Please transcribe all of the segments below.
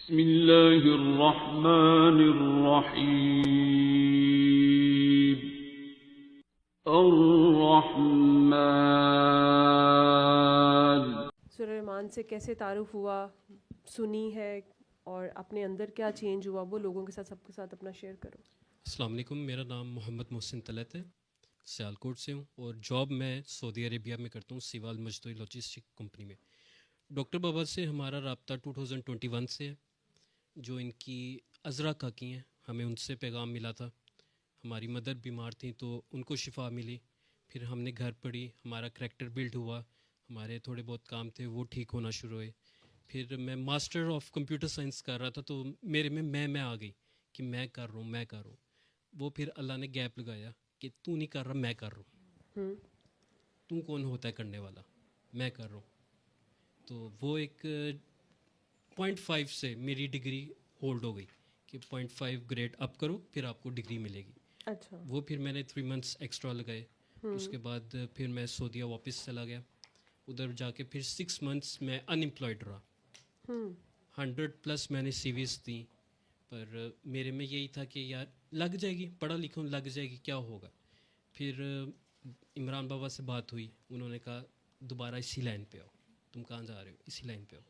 بسم اللہ الرحمن الرحیم الرحمن. سورہ رحمان سے کیسے تعارف ہوا، سنی ہے، اور اپنے اندر کیا چینج ہوا، وہ لوگوں کے ساتھ، سب کے ساتھ اپنا شیئر کرو. السلام علیکم، میرا نام محمد محسن طلعت ہے، سیالکوٹ سے ہوں اور جاب میں سعودی عربیہ میں کرتا ہوں، سیوال مجدوی لاجسٹک کمپنی میں. ڈاکٹر بابا سے ہمارا رابطہ 2021 سے ہے، جو ان کی عذرا کاکی ہیں، ہمیں ان سے پیغام ملا تھا. ہماری مدر بیمار تھیں تو ان کو شفا ملی، پھر ہم نے گھر پڑھی، ہمارا کریکٹر بلڈ ہوا، ہمارے تھوڑے بہت کام تھے وہ ٹھیک ہونا شروع ہوئے. پھر میں ماسٹر آف کمپیوٹر سائنس کر رہا تھا تو میرے میں آ گئی کہ میں کر رہا ہوں. وہ پھر اللہ نے گیپ لگایا کہ تو نہیں کر رہا، میں کر رہا ہوں. تو کون ہوتا ہے کرنے والا، میں کر رہا ہوں. تو وہ ایک 0.5 سے میری ڈگری ہولڈ ہو گئی کہ 0.5 گریڈ اپ کرو پھر آپ کو ڈگری ملے گی. اچھا. وہ پھر میں نے 3 منتھس ایکسٹرا لگائے. اس کے بعد پھر میں سعودیہ واپس چلا گیا. ادھر جا کے پھر 6 منتھس میں ان امپلائڈ رہا. 100+ میں نے CVs دیں، پر میرے میں یہی تھا کہ یار لگ جائے گی، پڑھا لکھا ہوں، لگ جائے گی، کیا ہوگا. پھر عمران بابا سے بات ہوئی، انہوں نے کہا دوبارہ اسی لائن پہ آؤ، تم کہاں جا رہے ہو، اسی لائن پہ آؤ.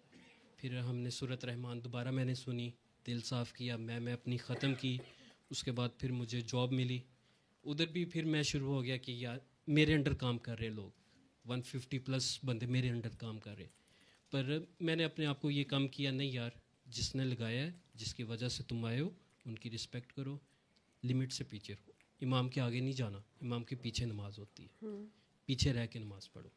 پھر ہم نے سورۃ رحمان دوبارہ میں نے سنی، دل صاف کیا، میں اپنی ختم کی. اس کے بعد پھر مجھے جاب ملی. ادھر بھی پھر میں شروع ہو گیا کہ یار میرے انڈر کام کر رہے ہیں لوگ، 150+ بندے میرے انڈر کام کر رہے ہیں. پر میں نے اپنے آپ کو یہ کام کیا، نہیں یار، جس نے لگایا ہے، جس کی وجہ سے تم آئے ہو، ان کی رسپیکٹ کرو، لمٹ سے پیچھے رہو. امام کے آگے نہیں جانا، امام کے پیچھے نماز ہوتی ہے، پیچھے رہ کے نماز پڑھو.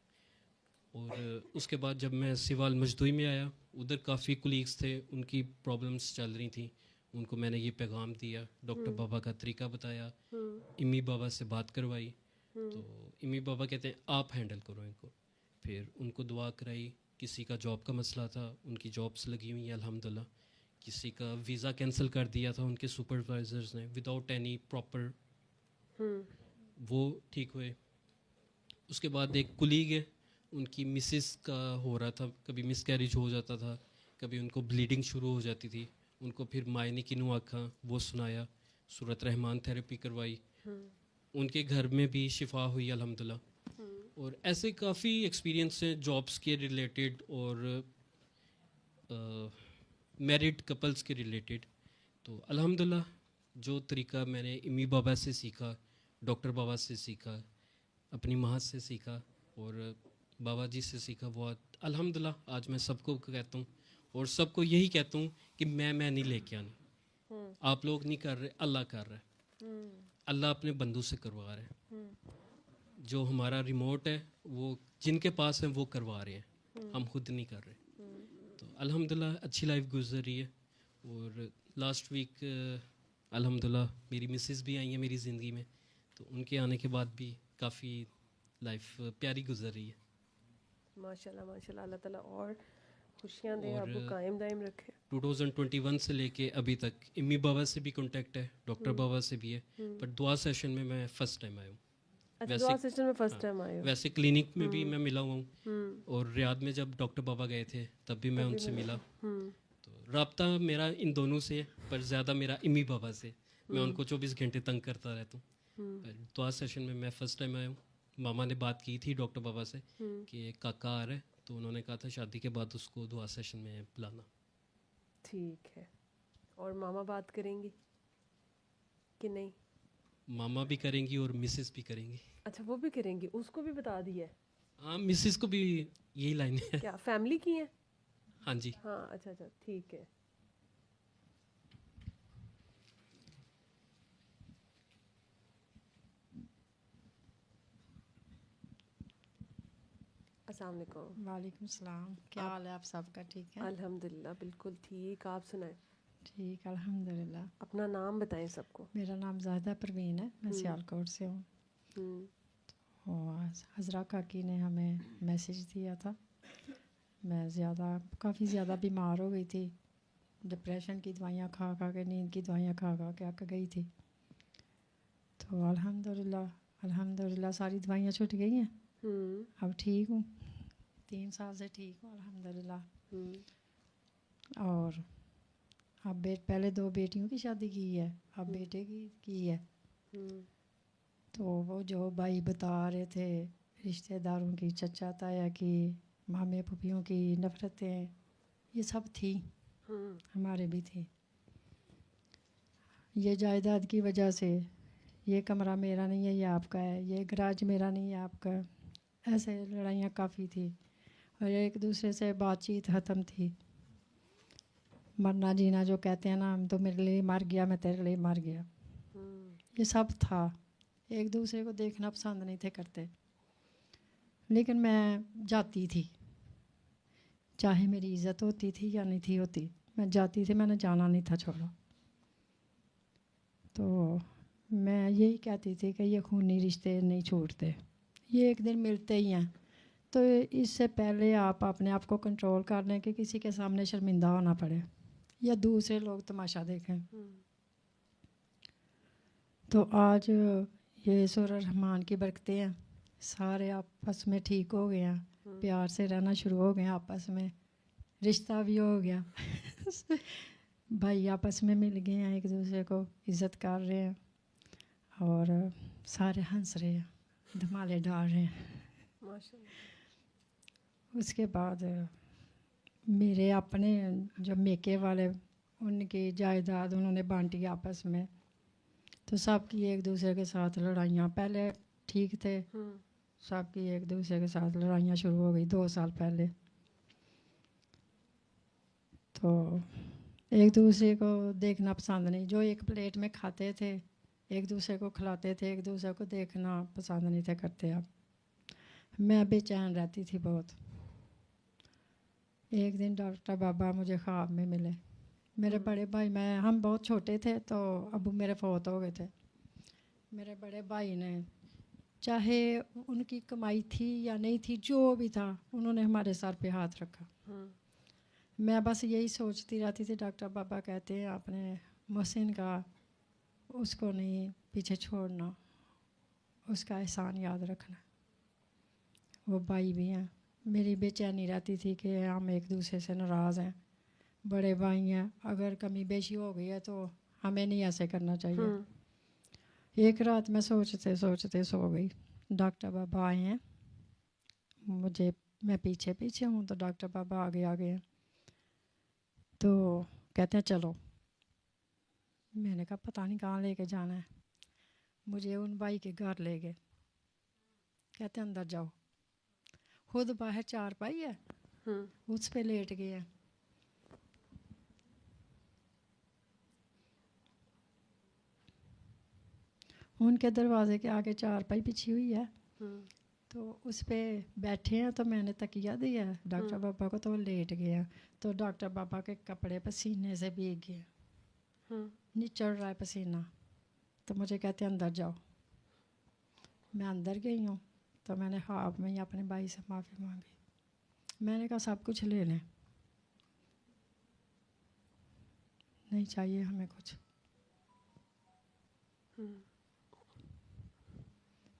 اور اس کے بعد جب میں سیوال مجدوی میں آیا، ادھر کافی کولیگس تھے، ان کی پرابلمس چل رہی تھیں، ان کو میں نے یہ پیغام دیا، ڈاکٹر بابا کا طریقہ بتایا، امی بابا سے بات کروائی. تو امی بابا کہتے ہیں آپ ہینڈل کرو ان کو. پھر ان کو دعا کرائی. کسی کا جاب کا مسئلہ تھا، ان کی جابس لگی ہوئی ہیں الحمدللہ. کسی کا ویزا کینسل کر دیا تھا ان کے سپروائزرز نے وداؤٹ اینی پراپر، وہ ٹھیک ہوئے. اس کے بعد ایک کولیگ ہے، ان کی مسز کا ہو رہا تھا، کبھی مس کیریج ہو جاتا تھا، کبھی ان کو بلیڈنگ شروع ہو جاتی تھی. ان کو پھر مائنے کنو آکھاں وہ سنایا، سورۃ رحمان تھیراپی کروائی. ان کے گھر میں بھی شفا ہوئی الحمدللہ. اور ایسے کافی ایکسپیرینس ہیں جابس کے ریلیٹڈ اور میرڈ کپلس کے ریلیٹڈ. تو الحمدللہ جو طریقہ میں نے امی بابا سے سیکھا، ڈاکٹر بابا سے سیکھا، اپنی ماں سے سیکھا اور بابا جی سے سیکھا، وہ الحمدللہ آج میں سب کو کہتا ہوں اور سب کو یہی کہتا ہوں کہ میں نہیں لے کے آنا. آپ لوگ نہیں کر رہے، اللہ کر رہا ہے. اللہ اپنے بندوں سے کروا رہا ہے. جو ہمارا ریموٹ ہے وہ جن کے پاس ہیں وہ کروا رہے ہیں، ہم خود نہیں کر رہے. تو الحمدللہ اچھی لائف گزر رہی ہے. اور لاسٹ ویک الحمدللہ میری مسز بھی آئی ہیں میری زندگی میں، تو ان کے آنے کے بعد بھی کافی لائف پیاری گزر رہی ہے. ماشاء اللہ، اللہ تعالیٰ اور خوشیاں دے، آپ کو قائم دائم رکھے. 2021 سے لے کے ابھی تک امی بابا سے بھی کانٹیکٹ ہے، ڈاکٹر بابا سے بھی ہے. پر دعا سیشن میں فرسٹ ٹائم آیا ہوں. دعا سیشن میں فرسٹ ٹائم آئے ہو؟ ویسے کلینک میں بھی میں ملا ہوا ہوں، اور ریاض میں جب ڈاکٹر بابا گئے تھے تب بھی میں ان سے ملا. تو رابطہ میرا ان دونوں سے ہے، پر زیادہ میرا امی بابا سے. میں ان کو 24 گھنٹے تنگ کرتا رہتا ہوں. دعا سیشن میں فرسٹ ٹائم آیا ہوں. ماما نے بات کی تھی ڈاکٹر بابا سے کہ کاکا آ رہا ہے، تو انہوں نے کہا تھا شادی کے بعد اس کو دعا سیشن میں بلانا. ٹھیک ہے. اور ماما بات کریں گی کہ نہیں؟ ماما بھی کریں گی اور مسز بھی کریں گی. اچھا، وہ بھی کریں گی، اس کو بھی بتا دی ہے؟ ہاں، مسز کو بھی یہی لائن ہے. کیا فیملی کی ہیں؟ ہاں جی. ہاں، اچھا ٹھیک ہے. السلام علیکم. وعلیکم السلام. کیا حال ہے آپ سب کا؟ ٹھیک ہے الحمدللہ، بالکل ٹھیک. آپ سنائیں؟ ٹھیک الحمدللہ. اپنا نام بتائیں سب کو. میرا نام زاہدہ پروین ہے، میں سیالکوٹ سے ہوں. حضرا کاکی نے ہمیں میسیج دیا تھا. میں کافی زیادہ بیمار ہو گئی تھی، ڈپریشن کی دوائیاں کھا کے، نیند کی دوائیاں کھا کے گئی تھی. تو الحمدللہ ساری دوائیاں چھوٹ گئی ہیں. اب ٹھیک ہوں، 3 سال سے ٹھیک ہوں الحمدللہ. اور اب پہلے 2 بیٹیوں کی شادی کی ہے، اب بیٹے کی ہے. تو وہ جو بھائی بتا رہے تھے رشتہ داروں کی، چچا تایا کی، مامے پھوپھیوں کی نفرتیں، یہ سب تھی، ہمارے بھی تھی. یہ جائیداد کی وجہ سے، یہ کمرہ میرا نہیں ہے یہ آپ کا ہے، یہ گراج میرا نہیں ہے آپ کا، ایسے لڑائیاں کافی تھی. اور ایک دوسرے سے بات چیت ختم تھی. مرنا جینا جو کہتے ہیں نا، ہم تو میرے لیے مر گیا، میں تیرے لیے مر گیا، یہ سب تھا. ایک دوسرے کو دیکھنا پسند نہیں تھے کرتے. لیکن میں جاتی تھی، چاہے میری عزت ہوتی تھی یا نہیں تھی ہوتی، میں جاتی تھی، میں نے جانا نہیں تھا چھوڑا. تو میں یہی کہتی تھی کہ یہ خونی رشتے نہیں چھوڑتے، یہ ایک دن ملتے ہی ہیں. تو اس سے پہلے آپ اپنے آپ کو کنٹرول کر لیں کہ کسی کے سامنے شرمندہ ہونا پڑے یا دوسرے لوگ تماشا دیکھیں. تو آج یہ سورہ الرحمن کی برکتیں ہیں، سارے آپس میں ٹھیک ہو گئے ہیں، پیار سے رہنا شروع ہو گئے ہیں آپس میں، رشتہ بھی ہو گیا. بھائی آپس میں مل گئے ہیں، ایک دوسرے کو عزت کر رہے ہیں، اور سارے ہنس رہے ہیں، دھمالے ڈال رہے ہیں. اس کے بعد میرے اپنے جو میکے والے، ان کی جائیداد انہوں نے بانٹی آپس میں. تو سب کی ایک دوسرے کے ساتھ لڑائیاں، پہلے ٹھیک تھے، سب کی ایک دوسرے کے ساتھ لڑائیاں شروع ہو گئی 2 سال پہلے. تو ایک دوسرے کو دیکھنا پسند نہیں، جو ایک پلیٹ میں کھاتے تھے ایک دوسرے کو کھلاتے تھے، ایک دوسرے کو دیکھنا پسند نہیں تھے کرتے. اب میں بے چین رہتی تھی بہت. ایک دن ڈاکٹر بابا مجھے خواب میں ملے. میرے بڑے بھائی، ہم بہت چھوٹے تھے تو ابو میرے فوت ہو گئے تھے. میرے بڑے بھائی نے، چاہے ان کی کمائی تھی یا نہیں تھی، جو بھی تھا، انہوں نے ہمارے سر پہ ہاتھ رکھا. میں بس یہی سوچتی رہتی تھی، ڈاکٹر بابا کہتے ہیں اپنے محسن کا، اس کو نہیں پیچھے چھوڑنا، اس کا احسان یاد رکھنا. وہ بھائی بھی ہیں. میری بے چینی رہتی تھی کہ ہم ایک دوسرے سے ناراض ہیں، بڑے بھائی ہیں، اگر کمی بیشی ہو گئی ہے تو ہمیں نہیں ایسے کرنا چاہیے. ایک رات میں سوچتے سوچتے سو گئی. ڈاکٹر بابا آئے ہیں، میں پیچھے پیچھے ہوں تو ڈاکٹر بابا آگے آگے ہیں. تو کہتے ہیں چلو. میں نے کہا پتہ نہیں کہاں لے کے جانا ہے. مجھے ان بھائی کے گھر لے گئے. کہتے ہیں اندر جاؤ. خود باہر 4 پائی ہے، اس پہ لیٹ گئے ہیں. ان کے دروازے کے آگے 4 پائی بچھی ہوئی ہے، تو اس پہ بیٹھے ہیں. تو میں نے تکیہ دیا ہے ڈاکٹر بابا کو، تو وہ لیٹ گئے ہیں. تو ڈاکٹر بابا کے کپڑے پسینے سے بھیگ گئے، نچڑ رہا ہے پسینہ. تو مجھے کہتے ہیں اندر جاؤ. میں اندر گئی ہوں تو میں نے خواب میں ہی اپنے بھائی سے معافی مانگی. میں نے کہا سب کچھ لے لیں، نہیں چاہیے ہمیں کچھ.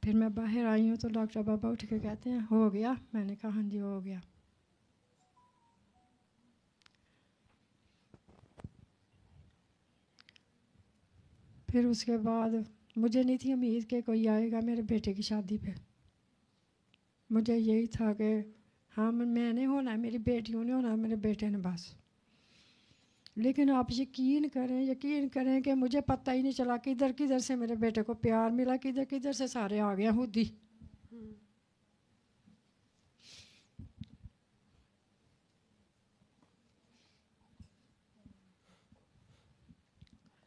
پھر میں باہر آئی ہوں تو ڈاکٹر بابا اٹھ کے کہتے ہیں ہو گیا. میں نے کہا ہاں جی ہو گیا. پھر اس کے بعد مجھے نہیں تھی امید کہ کوئی آئے گا میرے بیٹے کی شادی پہ. مجھے یہی تھا کہ ہاں میں نے ہونا ہے، میری بیٹیوں نے ہونا ہے، میرے بیٹے نے بس. لیکن آپ یقین کریں کہ مجھے پتہ ہی نہیں چلا کدھر کدھر سے میرے بیٹے کو پیار ملا، کدھر کدھر سے سارے آ گئے خود ہی.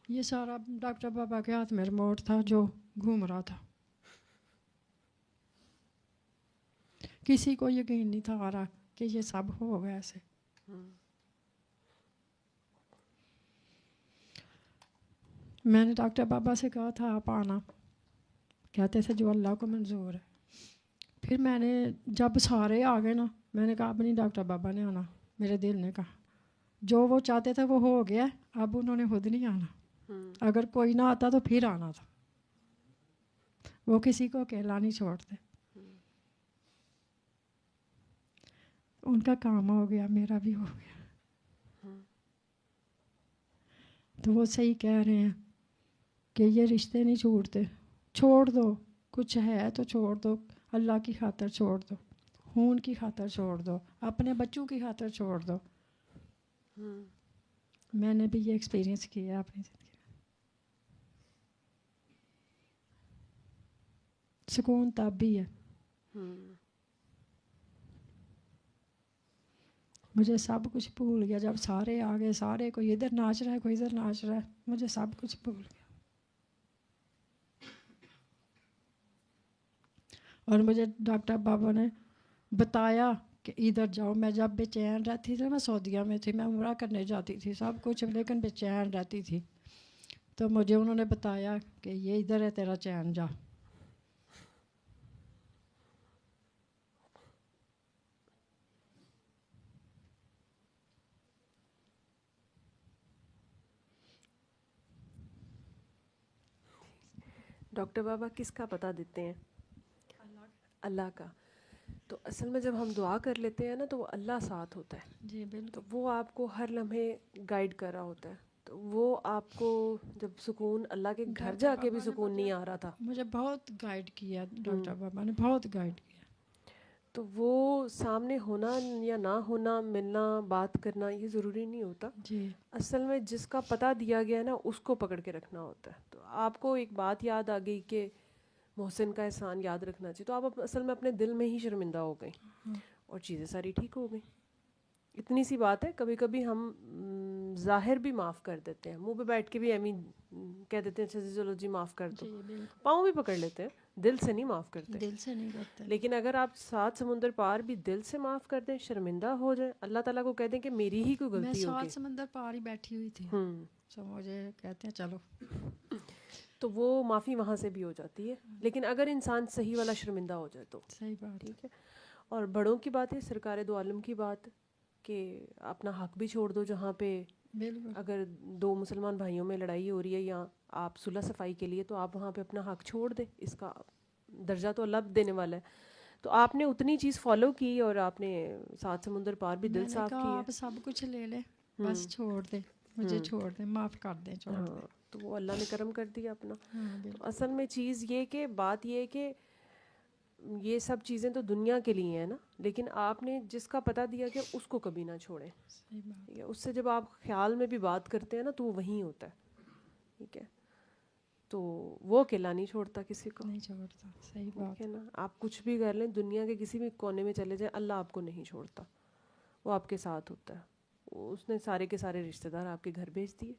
یہ سارا ڈاکٹر بابا کے ہاتھ میں ریموٹ تھا جو گھوم رہا تھا. کسی کو یقین نہیں تھا آ رہا کہ یہ سب ہوگا ایسے. میں نے ڈاکٹر بابا سے کہا تھا آپ آنا، کہتے تھے جو اللہ کو منظور ہے. پھر میں نے جب سارے آ گئے نا، میں نے کہا اب نہیں ڈاکٹر بابا نے آنا. میرے دل نے کہا جو وہ چاہتے تھے وہ ہو گیا، اب انہوں نے خود نہیں آنا. اگر کوئی نہ آتا تو پھر آنا تھا. وہ کسی کو اکیلا نہیں چھوڑتے. ان کا کام ہو گیا، میرا بھی ہو گیا. تو وہ صحیح کہہ رہے ہیں کہ یہ رشتے نہیں چھوڑتے. چھوڑ دو, کچھ ہے تو چھوڑ دو, اللہ کی خاطر چھوڑ دو, خون کی خاطر چھوڑ دو, اپنے بچوں کی خاطر چھوڑ دو. میں نے بھی یہ ایکسپیرینس کیا ہے اپنی زندگی میں. سکون تب بھی ہے. مجھے سب کچھ بھول گیا جب سارے آ گئے, سارے کوئی ادھر ناچ رہا ہے, کوئی ادھر ناچ رہا ہے, مجھے سب کچھ بھول گیا. اور مجھے ڈاکٹر بابا نے بتایا کہ ادھر جاؤ. میں جب بے چین رہتی تھی, میں سعودیہ میں تھی, میں عمرہ کرنے جاتی تھی, سب کچھ, لیکن بے چین رہتی تھی. تو مجھے انہوں نے بتایا کہ یہ ادھر ہے تیرا چین, جا. ڈاکٹر بابا کس کا پتہ دیتے ہیں؟ اللہ کا. تو اصل میں جب ہم دعا کر لیتے ہیں نا تو وہ اللہ ساتھ ہوتا ہے. جی بالکل. تو وہ آپ کو ہر لمحے گائیڈ کر رہا ہوتا ہے. تو وہ آپ کو جب سکون, اللہ کے گھر جا کے بھی سکون نہیں آ رہا تھا. مجھے بہت گائیڈ کیا ڈاکٹر بابا نے, بہت گائیڈ کیا. تو وہ سامنے ہونا یا نہ ہونا, ملنا, بات کرنا, یہ ضروری نہیں ہوتا. جی اصل میں جس کا پتہ دیا گیا ہے نا اس کو پکڑ کے رکھنا ہوتا ہے. تو آپ کو ایک بات یاد آ گئی کہ محسن کا احسان یاد رکھنا چاہیے, تو آپ اصل میں اپنے دل میں ہی شرمندہ ہو گئیں اور چیزیں ساری ٹھیک ہو گئیں. اتنی سی بات ہے. کبھی کبھی ہم ظاہر بھی معاف کر دیتے ہیں, منہ پہ بیٹھ کے بھی کہہ دیتے ہیں اچھا جی چلو جی معاف کر دو, پاؤں بھی پکڑ لیتے ہیں, دل سے نہیں معاف کرتے. دل سے نہیں کرتے. لیکن اگر آپ 7 سمندر پار بھی دل سے معاف کر دیں, شرمندہ ہو جائیں, اللہ تعالیٰ کو کہہ دیں کہ میری ہی کوئی غلطی ہوگی. میں 7 سمندر پار ہی بیٹھی ہوئی تھی, تو مجھے کہتے ہیں چلو, تو وہ معافی وہاں سے بھی ہو جاتی ہے. لیکن اگر انسان صحیح والا شرمندہ ہو جائے تو صحیح بات. ٹھیک ہے. اور بڑوں کی بات ہے, سرکار دو عالم کی بات, کہ اپنا حق بھی چھوڑ دو. جہاں پہ بالکل. اگر 2 مسلمان بھائیوں میں لڑائی ہو رہی ہے یا آپ صلح صفائی کے لیے, تو آپ وہاں پہ اپنا حق چھوڑ دیں. اس کا درجہ تو اللہ دینے والا ہے. تو آپ نے اتنی چیز فالو کی اور آپ نے 7 سمندر پار بھی دل صاف کیا. آپ سب کچھ لے لیں, بس چھوڑ دیں, مجھے چھوڑ دیں, معاف کر دیں, چھوڑ دیں. تو وہ اللہ نے کرم کر دیا اپنا. تو اصل میں چیز یہ کہ بات یہ ہے کہ یہ سب چیزیں تو دنیا کے لیے ہیں نا, لیکن آپ نے جس کا پتہ دیا کہ اس کو کبھی نہ چھوڑیں. ٹھیک ہے. اس سے جب آپ خیال میں بھی بات کرتے ہیں نا تو وہ وہیں ہوتا ہے. ٹھیک ہے. تو وہ اکیلا نہیں چھوڑتا کسی کو, نہیں چھوڑتا. صحیح بات ہے نا. آپ کچھ بھی کر لیں, دنیا کے کسی بھی کونے میں چلے جائیں, اللہ آپ کو نہیں چھوڑتا, وہ آپ کے ساتھ ہوتا ہے. اس نے سارے کے سارے رشتہ دار آپ کے گھر بھیج دیے.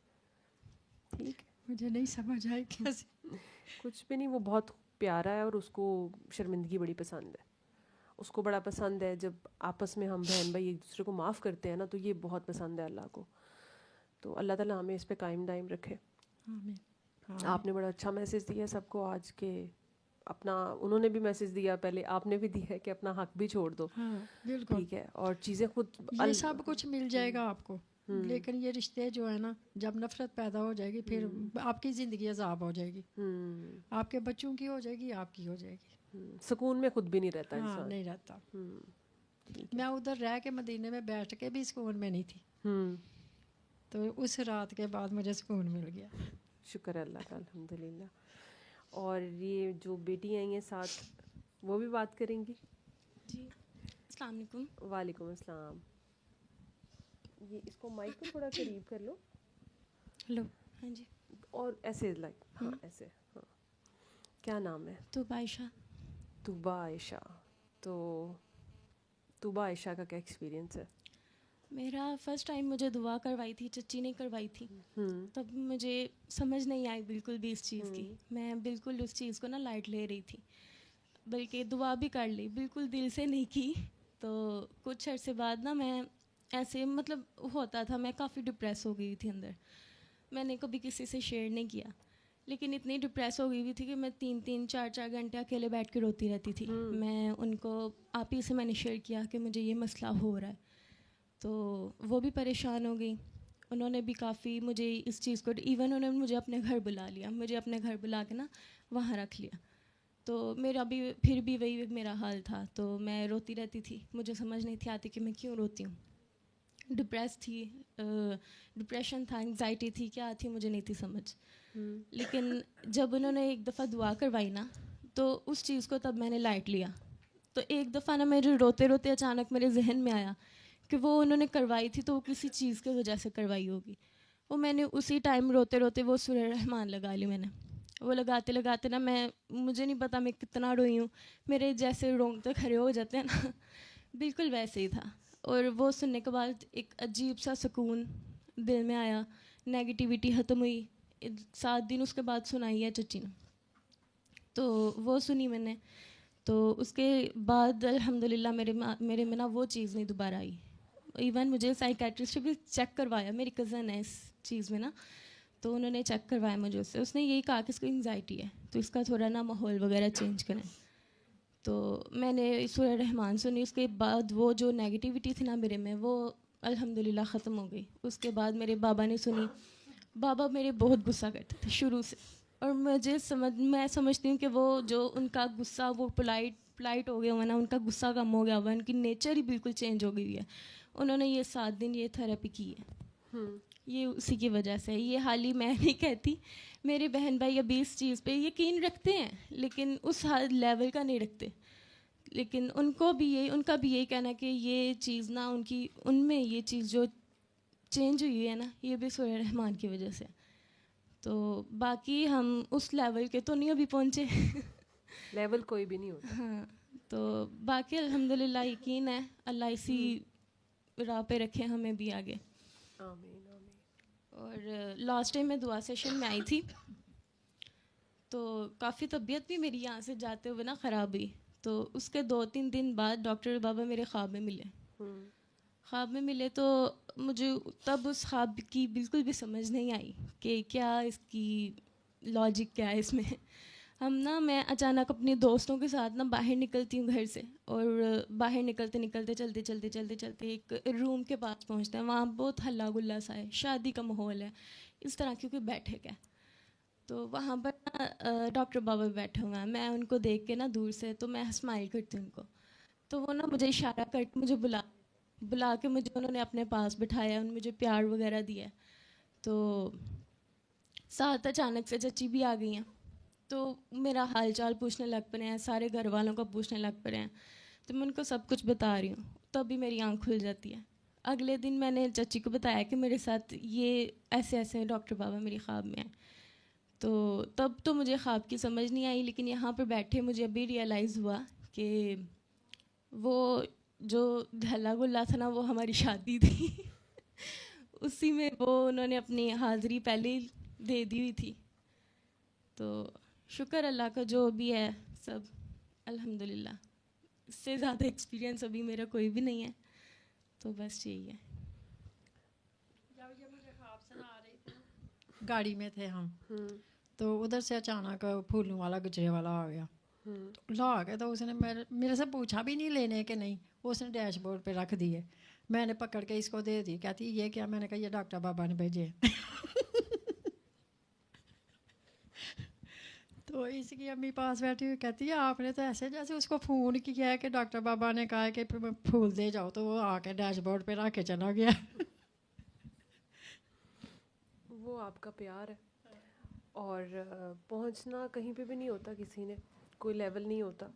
ٹھیک ہے. مجھے نہیں سمجھ آئی کیسے. کچھ بھی نہیں, وہ بہت پیارا ہے اور اس کو شرمندگی بڑی پسند ہے. اس کو بڑا پسند ہے جب آپس میں ہم بہن بھائی ایک دوسرے کو معاف کرتے ہیں نا, تو یہ بہت پسند ہے اللہ کو. تو اللہ تعالیٰ ہمیں اس پہ قائم دائم رکھے. آمین. آپ نے بڑا اچھا میسیج دیا سب کو آج کے. اپنا انہوں نے بھی میسیج دیا, پہلے آپ نے بھی دیا ہے کہ اپنا حق بھی چھوڑ دو. بالکل. ٹھیک ہے. اور چیزیں خود یہ سب کچھ مل جائے گا آپ کو, لیکن یہ رشتے جو ہے نا, جب نفرت پیدا ہو جائے گی پھر آپ کی زندگی عذاب ہو جائے گی, آپ کے بچوں کی ہو جائے گی, آپ کی ہو جائے گی. سکون میں خود بھی نہیں رہتا ہاں انسان. نہیں رہتا. میں ادھر رہ کے مدینے میں بیٹھ کے بھی سکون میں نہیں تھی, تو اس رات کے بعد مجھے سکون مل گیا. شکر اللہ کا, الحمد للہ. اور یہ جو بیٹی آئی ہیں ساتھ, وہ بھی بات کریں گی. جی السلام علیکم. وعلیکم السلام. یہ اس کو مائک کو تھوڑا قریب کر لو. ہلو. ہاں جی. اور ایسے لائک, ہاں ایسے. ہاں. کیا نام ہے؟ طوبہ عائشہ. طوبہ عائشہ. تو طوبہ عائشہ کا کیا ایکسپیرینس ہے؟ میرا فرسٹ ٹائم مجھے دعا کروائی تھی, چچی نے کروائی تھی. تب مجھے سمجھ نہیں آئی بالکل بھی اس چیز کی. میں بالکل اس چیز کو نا لائٹ لے رہی تھی, بلکہ دعا بھی کر لی, بالکل دل سے نہیں کی. تو کچھ عرصے بعد نا میں ایسے مطلب ہوتا تھا, میں کافی ڈپریس ہو گئی تھی اندر. میں نے کبھی کسی سے شیئر نہیں کیا, لیکن اتنی ڈپریس ہو گئی ہوئی تھی کہ میں 3-3 4-4 گھنٹے اکیلے بیٹھ کے روتی رہتی تھی. میں ان کو آپ ہی سے میں نے شیئر کیا کہ مجھے یہ مسئلہ ہو رہا ہے, تو وہ بھی پریشان ہو گئی. انہوں نے بھی کافی مجھے اس چیز کو, ایون انہوں نے مجھے اپنے گھر بلا لیا, مجھے اپنے گھر بلا کے نا وہاں رکھ لیا. تو میرا بھی پھر بھی وہی میرا حال تھا, تو میں روتی رہتی تھی. مجھے سمجھ نہیں تھی آتی کہ میں کیوں روتی ہوں. ڈپریس تھی, ڈپریشن تھا, انگزائٹی تھی, کیا تھی مجھے نہیں تھی سمجھ. لیکن جب انہوں نے ایک دفعہ دعا کروائی نا, تو اس چیز کو تب میں نے لائٹ لیا. تو ایک دفعہ نا میرے روتے روتے اچانک میرے ذہن میں آیا کہ وہ انہوں نے کروائی تھی تو وہ کسی چیز کی وجہ سے کروائی ہوگی. وہ میں نے اسی ٹائم روتے روتے وہ سورہ رحمان لگا لی میں نے. وہ لگاتے لگاتے نا مجھے نہیں پتا میں کتنا روئی ہوں, میرے جیسے رونگٹے کھڑے ہو جاتے ہیں نا, بالکل ویسے ہی تھا. اور وہ سننے کے بعد ایک عجیب سا سکون دل میں آیا, نیگیٹیوٹی ختم ہوئی. 7 دن اس کے بعد سنائی ہے چچی نے, تو وہ سنی میں نے. تو اس کے بعد الحمدللہ میرے میں نا وہ چیز نہیں دوبارہ آئی. ایون مجھے سائیکیٹرسٹ بھی چیک کروایا, میری کزن ہے اس چیز میں نا, تو انہوں نے چیک کروایا مجھے اس سے. اس نے یہی کہا کہ اس کو انگزائٹی ہے, تو اس کا تھوڑا نا ماحول وغیرہ چینج کریں. تو میں نے سورہ رحمان سنی. اس کے بعد وہ جو نیگیٹیوٹی تھی نا میرے میں, وہ الحمدللہ ختم ہو گئی. اس کے بعد میرے بابا نے سنی. بابا میرے بہت غصہ کرتے تھے شروع سے, اور میں سمجھتی ہوں کہ وہ جو ان کا غصہ وہ پلائٹ ہو گیا ہوا نا, ان کا غصہ کم ہو گیا ہوا, ان کی نیچر ہی بالکل چینج ہو گئی ہے. انہوں نے یہ 7 دن یہ تھراپی کی ہے, یہ اسی کی وجہ سے. یہ حال ہی میں نہیں کہتی, میرے بہن بھائی ابھی اس چیز پہ یقین رکھتے ہیں لیکن اس لیول کا نہیں رکھتے. لیکن ان کا بھی یہی کہنا ہے کہ یہ چیز نا ان میں یہ چیز جو چینج ہوئی ہے نا, یہ بھی سورہ رحمان کی وجہ سے. تو باقی ہم اس لیول کے تو نہیں ابھی پہنچے, لیول کوئی بھی نہیں ہوتا. ہاں, تو باقی الحمدللہ یقین ہے اللہ اسی راہ پہ رکھے ہمیں بھی آگے. آمین آمین. اور لاسٹ ٹائم میں دعا سیشن میں آئی تھی, تو کافی طبیعت بھی میری یہاں سے جاتے ہوئے نا خراب ہوئی. تو اس کے 2-3 دن بعد ڈاکٹر بابا میرے خواب میں ملے. تو مجھے تب اس خواب کی بالکل بھی سمجھ نہیں آئی کہ کیا اس کی لاجک کیا ہے اس میں. میں اچانک اپنے دوستوں کے ساتھ نا باہر نکلتی ہوں گھر سے, اور باہر نکلتے چلتے ایک روم کے پاس پہنچتے ہیں. وہاں بہت ہلا گلا سا ہے, شادی کا ماحول ہے اس طرح, کیونکہ بیٹھک ہے. تو وہاں پر ڈاکٹر بابا بیٹھے ہوئے ہیں. میں ان کو دیکھ کے نا دور سے, تو میں اسمائل کرتی ہوں ان کو. تو وہ نا مجھے اشارہ کر کے مجھے بلا کے مجھے انہوں نے اپنے پاس بٹھایا, انہوں نے مجھے پیار وغیرہ دیا. تو ساتھ اچانک سے چچی بھی آ گئی ہیں, تو میرا حال چال پوچھنے لگ پڑے ہیں, سارے گھر والوں کو پوچھنے لگ پڑے ہیں. تو میں ان کو سب کچھ بتا رہی ہوں, تبھی میری آنکھ کھل جاتی ہے. اگلے دن میں نے چچی کو بتایا کہ میرے ساتھ یہ ایسے ڈاکٹر بابا میری خواب میں ہیں. تو تب تو مجھے خواب کی سمجھ نہیں آئی, لیکن یہاں پہ بیٹھے مجھے ابھی ریئلائز ہوا کہ وہ جو ہلا گلا تھا نا, وہ ہماری شادی تھی. اسی میں انہوں نے اپنی حاضری پہلے دے دی ہوئی تھی. تو شکر اللہ کا, جو بھی ہے سب الحمدللہ. اس سے زیادہ ایکسپیرینس ابھی میرا کوئی بھی نہیں ہے, تو بس یہی ہے. جب یہ مجھے خواب سنا رہی تھی, گاڑی میں تھے ہم, تو ادھر سے اچانک پھولوں والا گجرے والا آ گیا. لا کے تو اس نے میرے سے پوچھا بھی نہیں لینے کے نہیں, اس نے ڈیش بورڈ پہ رکھ دیے. میں نے پکڑ کے اس کو دے دی, کہتی یہ کیا؟ میں نے کہا یہ ڈاکٹر بابا نے بھیجے. تو اس کی امی پاس بیٹھی ہوئی کہتی ہے آپ نے تو ایسے جیسے اس کو فون کیا ہے کہ ڈاکٹر بابا نے کہا ہے کہ پھول دے جاؤ, تو وہ آ کے ڈیش بورڈ پہ رکھ کے چلا گیا. وہ آپ کا پیار ہے, اور پہنچنا کہیں پہ بھی نہیں ہوتا, کسی نے کوئی لیول نہیں ہوتا.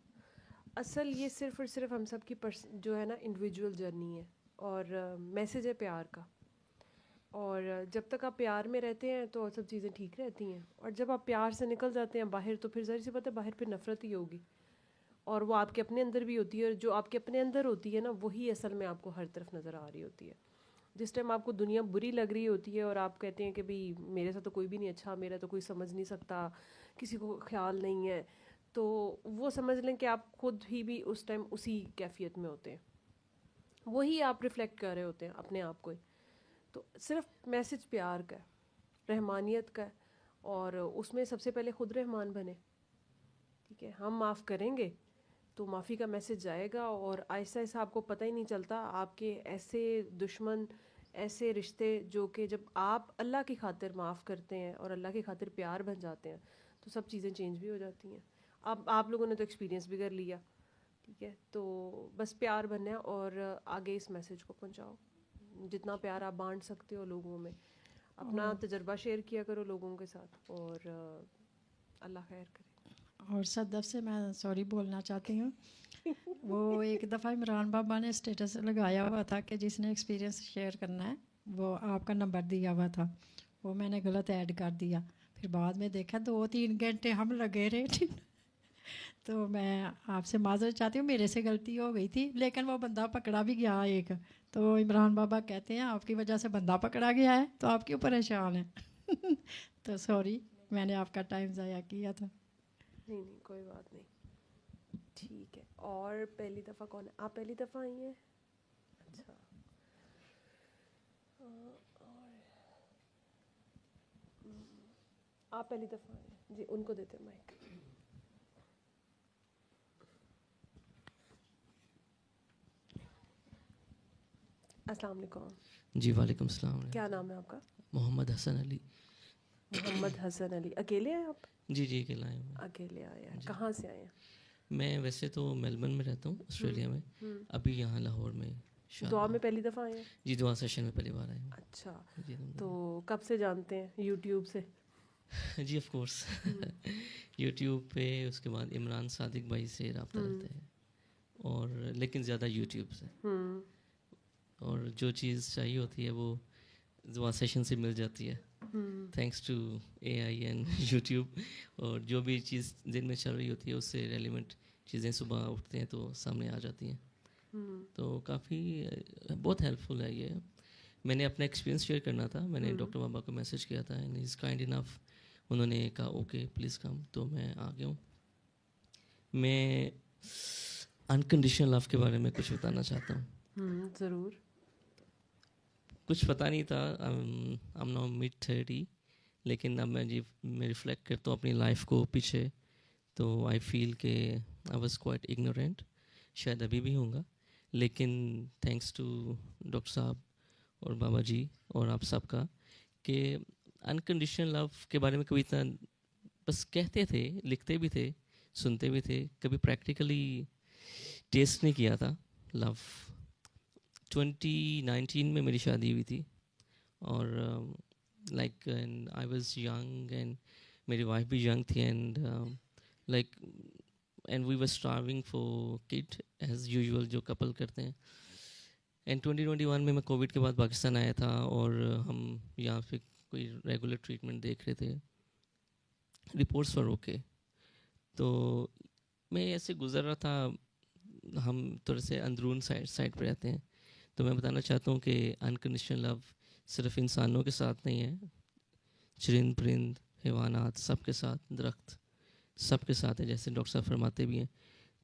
اصل یہ صرف اور صرف ہم سب کی جو ہے نا انڈیویجول جرنی ہے, اور میسیج ہے پیار کا. اور جب تک آپ پیار میں رہتے ہیں تو سب چیزیں ٹھیک رہتی ہیں, اور جب آپ پیار سے نکل جاتے ہیں باہر, تو پھر ظاہر سی بات ہے باہر پھر نفرت ہی ہوگی, اور وہ آپ کے اپنے اندر بھی ہوتی ہے. اور جو آپ کے اپنے اندر ہوتی ہے نا, وہی اصل میں آپ کو ہر طرف نظر آ رہی ہوتی ہے. جس ٹائم آپ کو دنیا بری لگ رہی ہوتی ہے اور آپ کہتے ہیں کہ بھئی میرے ساتھ تو کوئی بھی نہیں اچھا, میرا تو کوئی سمجھ نہیں سکتا, کسی کو خیال نہیں ہے, تو وہ سمجھ لیں کہ آپ خود ہی بھی اس ٹائم اسی کیفیت میں ہوتے ہیں, وہی آپ ریفلیکٹ کر رہے ہوتے ہیں اپنے آپ کو. تو صرف میسج پیار کا ہے, رحمانیت کا ہے, اور اس میں سب سے پہلے خود رحمان بنے. ٹھیک ہے, ہم معاف کریں گے تو معافی کا میسج جائے گا, اور آہستہ آہستہ آپ کو پتہ ہی نہیں چلتا آپ کے ایسے دشمن, ایسے رشتے جو کہ جب آپ اللہ کی خاطر معاف کرتے ہیں اور اللہ کی خاطر پیار بن جاتے ہیں, تو سب چیزیں چینج بھی ہو جاتی ہیں. اب آپ لوگوں نے تو ایکسپیرینس بھی کر لیا. ٹھیک ہے, تو بس پیار بننا ہے اور آگے اس میسج کو پہنچاؤ. جتنا پیار آپ بانٹ سکتے ہو لوگوں میں، اپنا تجربہ شیئر کیا کرو لوگوں کے ساتھ، اور اللہ خیر کرے. اور صدف سے میں سوری بولنا چاہتی ہوں. وہ ایک دفعہ عمران بابا نے اسٹیٹس لگایا ہوا تھا کہ جس نے ایکسپیرینس شیئر کرنا ہے وہ آپ کا نمبر دیا ہوا تھا، وہ میں نے غلط ایڈ کر دیا. پھر بعد میں دیکھا 2-3 گھنٹے ہم لگے رہے. تو میں آپ سے معذرت چاہتی ہوں، میرے سے غلطی ہو گئی تھی، لیکن وہ بندہ پکڑا بھی گیا ایک. تو عمران بابا کہتے ہیں آپ کی وجہ سے بندہ پکڑا گیا ہے تو آپ کیوں پریشان ہیں. تو سوری میں نے آپ کا ٹائم ضائع کیا تھا. نہیں نہیں کوئی بات نہیں، ٹھیک ہے. اور پہلی دفعہ کون ہے؟ آپ پہلی دفعہ آئی ہیں؟ اچھا. آپ پہلی دفعہ آئے ہیں جی، ان کو دیتے مائک. السلام علیکم. جی وعلیکم السلام. کیا نام ہے آپ کا؟ محمد حسن علی. محمد حسن علی. اکیلے ہیں آپ؟ جی جی اکیلا آیا ہوں. اکیلے آئے ہیں. کہاں سے آئے ہیں؟ میں ویسے تو میلبرن میں رہتا ہوں آسٹریلیا میں، ابھی یہاں لاہور میں. دعا میں پہلی دفعہ آئے ہیں؟ جی دعا سیشن میں پہلی بار آیا ہوں. اچھا. جی تو کب سے جانتے ہیں؟ یوٹیوب سے؟ جی آف کورس یوٹیوب پہ، اس کے بعد عمران صادق بھائی سے رابطہ رہتا ہے، اور لیکن زیادہ یوٹیوب سے. اور جو چیز چاہیے ہوتی ہے وہ دعا سیشن سے مل جاتی ہے، thanks to A I and YouTube. اور جو بھی چیز دن میں چل رہی ہوتی ہے اس سے ریلیونٹ چیزیں صبح اٹھتے ہیں تو سامنے آ جاتی ہیں. تو کافی بہت ہیلپ فل ہے یہ. میں نے اپنا ایکسپیرینس شیئر کرنا تھا، میں نے ڈاکٹر بابا کو میسج کیا تھا اینڈ از کائنڈ انف، انہوں نے کہا اوکے پلیز کم، تو میں آ گیا ہوں. میں انکنڈیشنل لو کے بارے میں کچھ بتانا چاہتا ہوں. ضرور. کچھ پتہ نہیں تھا، I'm now mid-30، لیکن اب میں ریفلیکٹ کرتا ہوں اپنی لائف کو پیچھے، تو آئی فیل کہ آئی واز کوائٹ اگنورینٹ، شاید ابھی بھی ہوں گا، لیکن تھینکس ٹو ڈاکٹر صاحب اور بابا جی اور آپ سب کا، کہ انکنڈیشنل لو کے بارے میں کبھی اتنا بس کہتے تھے، لکھتے بھی تھے، سنتے بھی تھے، کبھی پریکٹیکلی ٹیسٹ نہیں کیا تھا لو. 2019 میں میری شادی ہوئی تھی، اور like I was young and میری وائف بھی ینگ تھی، and like and we were starving for kid as usual جو کپل کرتے ہیں. اینڈ 2021 میں کووڈ کے بعد پاکستان آیا تھا، اور ہم یہاں پہ کوئی ریگولر ٹریٹمنٹ دیکھ رہے تھے، رپورٹس پر اوکے. تو میں ایسے گزر رہا تھا، ہم تھوڑے سے اندرون سائڈ پہ رہتے ہیں، تو میں بتانا چاہتا ہوں کہ انکنڈیشنل لو صرف انسانوں کے ساتھ نہیں ہے، چرند پرند حیوانات سب کے ساتھ، درخت سب کے ساتھ ہے، جیسے ڈاکٹر صاحب فرماتے بھی ہیں.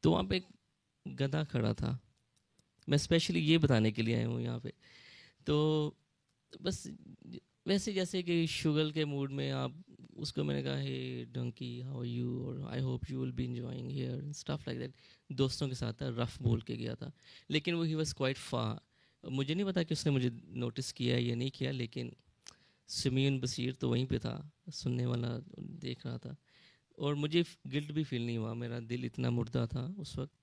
تو وہاں پہ ایک گدھا کھڑا تھا، میں اسپیشلی یہ بتانے کے لیے آیا ہوں یہاں پہ. تو بس ویسے جیسے کہ شگل کے موڈ میں آپ اس کو، میں نے کہا ہے ڈنکی ہاؤ آر یو، اور I hope you will be enjoying here stuff like that. دوستوں کے ساتھ تھا، رف بول کے گیا تھا، لیکن وہ ہی واز کوائٹ فار. مجھے نہیں پتا کہ اس نے مجھے نوٹس کیا یا نہیں کیا، لیکن سمیون بصیر تو وہیں پہ تھا، سننے والا دیکھ رہا تھا، اور مجھے گلٹ بھی فیل نہیں ہوا. میرا دل اتنا مردہ تھا اس وقت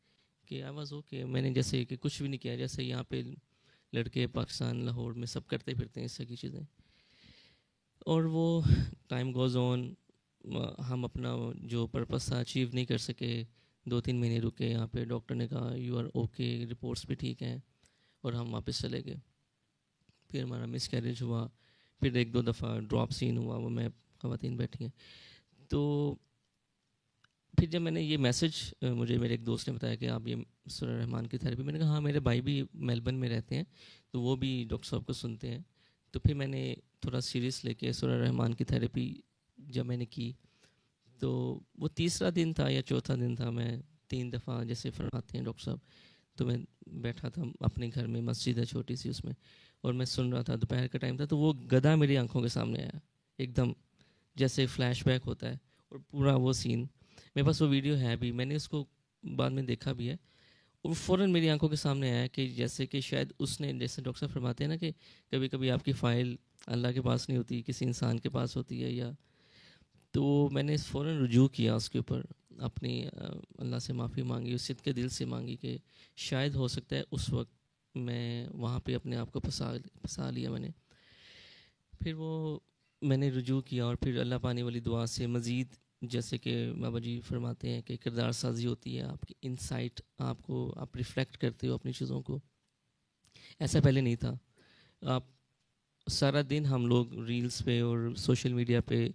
کہ آئی واز اوکے. میں نے جیسے کہ کچھ بھی نہیں کیا، جیسے یہاں پہ لڑکے پاکستان لاہور میں سب کرتے پھرتے ہیں اس طرح کی چیزیں. اور وہ ٹائم گوز آن، ہم اپنا جو پرپس تھا اچیو نہیں کر سکے. 2-3 مہینے رکے یہاں پہ، ڈاکٹر نے کہا یو آر اوکے، رپورٹس بھی ٹھیک ہیں، اور ہم واپس چلے گئے. پھر ہمارا مس کیریج ہوا، پھر 1-2 دفعہ ڈراپ سین ہوا، وہ میں خواتین بیٹھی ہیں. تو پھر جب میں نے یہ میسج، مجھے میرے ایک دوست نے بتایا کہ آپ یہ سورہ رحمان کی تھیراپی، میں نے کہا ہاں میرے بھائی بھی میلبرن میں رہتے ہیں تو وہ بھی ڈاکٹر صاحب کو سنتے ہیں. تو پھر میں نے تھوڑا سیریس لے کے سورہ رحمان کی تھیراپی جب میں نے کی، تو وہ 3را دن تھا یا 4تھا دن تھا، میں 3 دفعہ جیسے فرماتے ہیں ڈاکٹر صاحب، تو میں بیٹھا تھا اپنے گھر میں، مسجد ہے چھوٹی سی اس میں، اور میں سن رہا تھا. دوپہر کا ٹائم تھا، تو وہ گدھا میری آنکھوں کے سامنے آیا ایک دم، جیسے فلیش بیک ہوتا ہے، اور پورا وہ سین میرے پاس وہ ویڈیو ہے بھی، میں نے اس کو بعد میں دیکھا بھی ہے، اور فوراً میری آنکھوں کے سامنے آیا کہ جیسے کہ شاید اس نے، جیسے ڈاکٹر صاحب فرماتے ہیں نا کہ کبھی کبھی آپ کی فائل اللہ کے پاس نہیں ہوتی، کسی انسان کے پاس ہوتی ہے، یا تو میں نے فوراً رجوع کیا اس کے اوپر، اپنی اللہ سے معافی مانگی، اس صدقے دل سے مانگی کہ شاید ہو سکتا ہے اس وقت میں وہاں پہ اپنے آپ کو پھنسا لیا میں نے. پھر وہ میں نے رجوع کیا اور پھر اللہ پانے والی دعا سے مزید جیسے کہ بابا جی فرماتے ہیں کہ کردار سازی ہوتی ہے, آپ کی انسائٹ آپ ریفلیکٹ کرتے ہو اپنی چیزوں کو. ایسا پہلے نہیں تھا. آپ سارا دن ہم لوگ ریلز پہ اور سوشل میڈیا پہ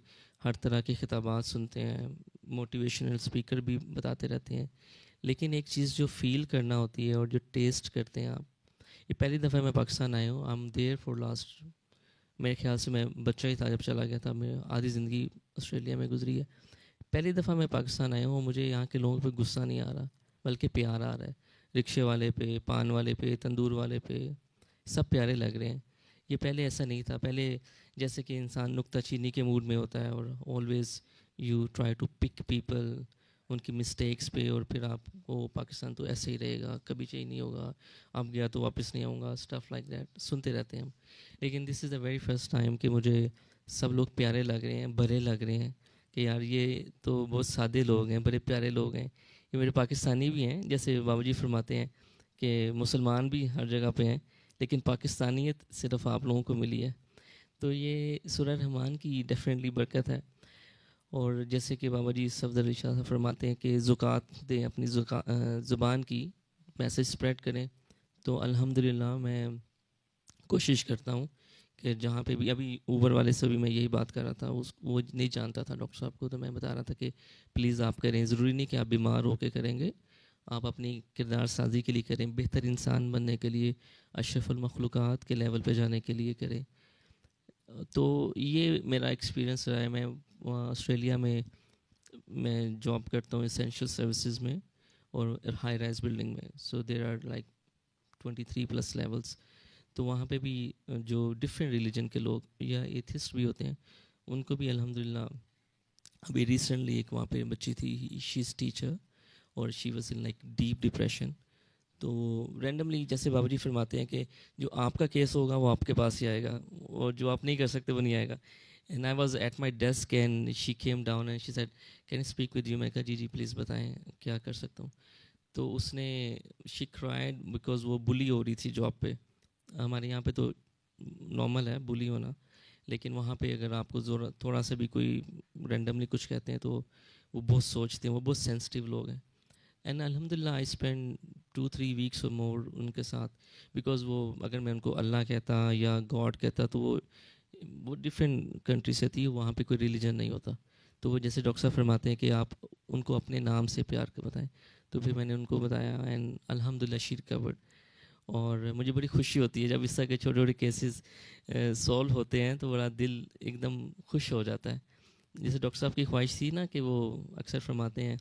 ہر طرح کے خطابات سنتے ہیں, موٹیویشنل اسپیکر بھی بتاتے رہتے ہیں, لیکن ایک چیز جو فیل کرنا ہوتی ہے اور جو ٹیسٹ کرتے ہیں آپ, یہ پہلی دفعہ میں پاکستان آیا ہوں. I am there for last, میرے خیال سے میں بچہ ہی تھا جب چلا گیا تھا, میں آدھی زندگی آسٹریلیا میں گزری ہے. پہلی دفعہ میں پاکستان آیا ہوں, مجھے یہاں کے لوگوں پہ غصہ نہیں آ رہا بلکہ پیار آ رہا ہے. رکشے والے پہ, پان والے پہ, تندور والے پہ, سب پیارے لگ رہے ہیں. یہ پہلے ایسا نہیں تھا. پہلے جیسے کہ انسان نکتہ چینی کے موڈ میں ہوتا ہے اور always you try to pick people ان کی مسٹیکس پہ, اور پھر آپ کو پاکستان تو ایسے ہی رہے گا, کبھی چینج نہیں ہوگا, آپ گیا تو واپس نہیں آؤں گا, اسٹف لائک دیٹ سنتے رہتے ہیں ہم. لیکن دس از دا ویری فرسٹ ٹائم کہ مجھے سب لوگ پیارے لگ رہے ہیں, بڑے لگ رہے ہیں کہ یار یہ تو بہت سادے لوگ ہیں, بڑے پیارے لوگ ہیں. یہ میرے پاکستانی بھی ہیں, جیسے بابا جی فرماتے ہیں کہ مسلمان بھی ہر جگہ پہ ہیں لیکن پاکستانیت صرف آپ لوگوں کو ملی ہے. تو یہ سورہ رحمان کی ڈیفینیٹلی برکت ہے. اور جیسے کہ بابا جی صفدر شاہ فرماتے ہیں کہ زکوٰۃ دیں, اپنی زبان کی میسج اسپریڈ کریں. تو الحمدللہ میں کوشش کرتا ہوں کہ جہاں پہ بھی, ابھی اوبر والے سے بھی میں یہی بات کر رہا تھا, وہ نہیں جانتا تھا ڈاکٹر صاحب کو, تو میں بتا رہا تھا کہ پلیز آپ کریں, ضروری نہیں کہ آپ بیمار ہو کے کریں گے, آپ اپنی کردار سازی کے لیے کریں, بہتر انسان بننے کے لیے, اشرف المخلوقات کے لیول پہ جانے کے لیے کریں. تو یہ میرا ایکسپیرینس رہا ہے. میں آسٹریلیا میں جاب کرتا ہوں اسینشیل سروسز میں اور ہائی رائز بلڈنگ میں. سو دیر آر لائک 23+ لیولس. تو وہاں پہ بھی جو ڈفرینٹ ریلیجن کے لوگ یا ایتھسٹ بھی ہوتے ہیں, ان کو بھی الحمدللہ, ابھی ریسنٹلی ایک وہاں پہ بچی تھی, شی از ٹیچر اور she was in like deep depression. تو رینڈملی جیسے بابا جی فرماتے ہیں کہ جو آپ کا کیس ہوگا وہ آپ کے پاس ہی آئے گا, اور جو آپ نہیں کر سکتے وہ نہیں آئے گا. And I was at my desk and she came down and she said can I speak with you. میں کہا جی جی پلیز بتائیں کیا کر سکتا ہوں. تو اس نے شی کرائڈ بیکاز وہ بلی ہو رہی تھی جاب پہ. ہمارے یہاں پہ تو نارمل ہے بلی ہونا, لیکن وہاں پہ اگر آپ کو تھوڑا سا بھی کوئی رینڈملی کچھ کہتے ہیں تو وہ بہت سوچتے ہیں, وہ بہت سینسٹیو لوگ ہیں. اینڈ الحمدللہ آئی اسپینڈ 2-3 ویکس اور مور ان کے ساتھ, بیکاز وہ اگر میں ان کو اللہ کہتا یا گاڈ کہتا تو وہ ڈفرینٹ کنٹری سے تھی, وہاں پہ کوئی ریلیجن نہیں ہوتا. تو وہ جیسے ڈاکٹر صاحب فرماتے ہیں کہ آپ ان کو اپنے نام سے پیار کے بتائیں. تو پھر میں نے ان کو بتایا اینڈ الحمدللہ شی ریکورڈ. اور مجھے بڑی خوشی ہوتی ہے جب اس طرح کے چھوٹے چھوٹے کیسز سولو ہوتے ہیں, تو بڑا دل ایک دم خوش ہو جاتا ہے. جیسے ڈاکٹر صاحب کی خواہش تھی نا کہ وہ اکثر فرماتے ہیں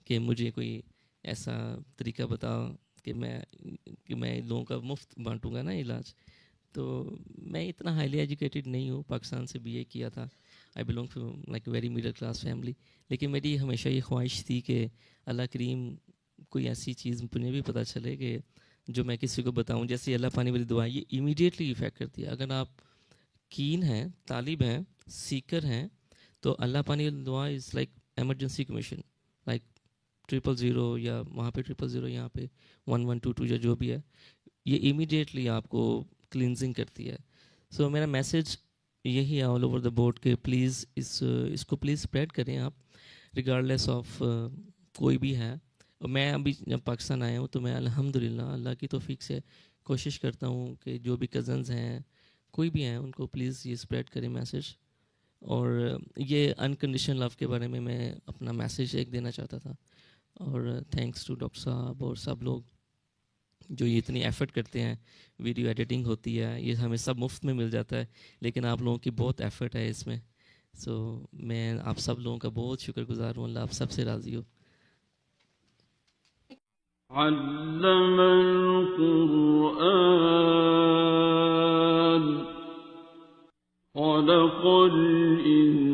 کہ مجھے کوئی ایسا طریقہ بتاؤ کہ میں لوگوں کا مفت بانٹوں گا نا علاج. تو میں اتنا ہائیلی ایجوکیٹڈ نہیں ہوں, پاکستان سے BA کیا تھا, I belong to like very middle class family, لیکن میری ہمیشہ یہ خواہش تھی کہ اللہ کریم کوئی ایسی چیز مجھے بھی پتہ چلے کہ جو میں کسی کو بتاؤں. جیسے اللہ پانی والی دعا یہ امیڈیٹلی ایفیکٹ کرتی ہے. اگر آپ کین ہیں, طالب ہیں, سیکر ہیں, تو اللہ پانی والی دعا is like emergency commission, like 000 یا وہاں پہ 000, یہاں پہ 1122 یا جو بھی ہے, یہ امیڈیٹلی آپ کو کلینزنگ کرتی ہے. سو میرا میسیج یہی ہے آل اوور دا بورڈ کہ پلیز اس کو پلیز اسپریڈ کریں آپ, ریگارڈلیس آف کوئی بھی ہے. میں ابھی جب پاکستان آیا ہوں تو میں الحمدللہ اللہ کی توفیق سے کوشش کرتا ہوں کہ جو بھی کزنز ہیں, کوئی بھی ہیں, ان کو پلیز یہ اسپریڈ کریں میسیج. اور یہ انکنڈیشنل لو کے بارے میں اپنا میسیج ایک دینا چاہتا تھا. اور تھینکس ٹو ڈاکٹر صاحب اور سب لوگ جو یہ اتنی ایفرٹ کرتے ہیں. ویڈیو ایڈیٹنگ ہوتی ہے, یہ ہمیں سب مفت میں مل جاتا ہے, لیکن آپ لوگوں کی بہت ایفرٹ ہے اس میں. سو میں آپ سب لوگوں کا بہت شکر گزار ہوں, اللہ آپ سب سے راضی ہو. علم القرآن خلق الإنسان